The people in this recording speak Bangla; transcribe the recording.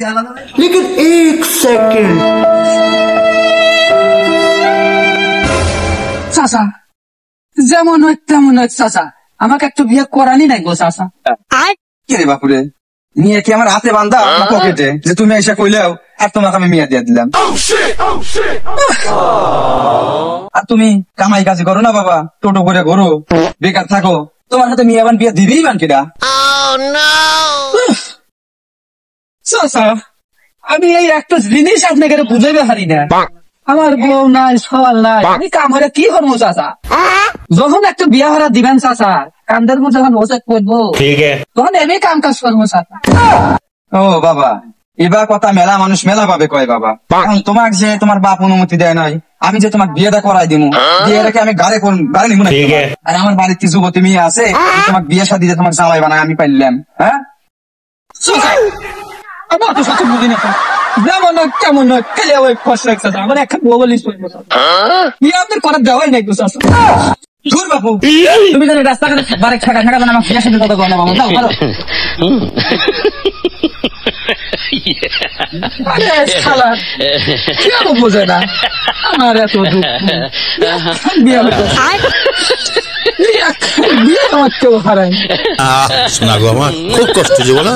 लेकिन एक सेकंड চাচা যেমন হয় তেমন হয় চাচা আমাকে একটু বিয়ে করানি নাই গো চাচা কি রে বাপুরে মেয়ে কি আমার হাতে বান্ধা না পকেটে যে তুমি এসে কইলেও আর তোমাকে আমি মেয়ে দিয়ে দিলাম আর তুমি কামাই কাজ করো না বাবা টোটো করে ঘোরো বেকার থাকো তোমার হাতে মেয়ে আবার বিয়ে দিবেই বানকিরা চাচা আমি এই একটা জিনিস আপনাকে বুঝাইতে পারি না আমার বউ নাই সওয়াল নাই আমি কাম হলে কি করবো চাচা যখন একটা বিয়া হারা দিবেন চাচা কান্দের মধ্যে যখন ওষুধ করবো তখন এমনি কাম কাজ করবো চাচা ও বাবা এবার কথা মেলা মানুষ মেলা পাবে কয় বাবা এখন তোমার যে তোমার বাপ অনুমতি দেয় নাই আমি যে তোমার বিয়েটা করাই দিব বিয়ে রেখে আমি গাড়ি নিবো না আর আমার বাড়িতে যুবতী মেয়ে আছে তোমার বিয়ে শাদী দিয়ে তোমার জামাই বানায় আমি পাইলাম হ্যাঁ আমার তো সত্যি বুঝি না যেমন কেমন খেলে ওই ফসল চাচা আমার একটা বগলিস বিয়ে আপনার করার দেওয়াই নাই গো চাচা ধুর বাপু তুমি জানি রাস্তাঘাটে বারে থাকা আমার বিয়ের সাথে কথা বলো বাবা যাও ভালো কেন বোঝে না আমার এত দুঃখ বিয়ে আমার কেউ হারায় শোনা গো আমার খুব কষ্ট জীবন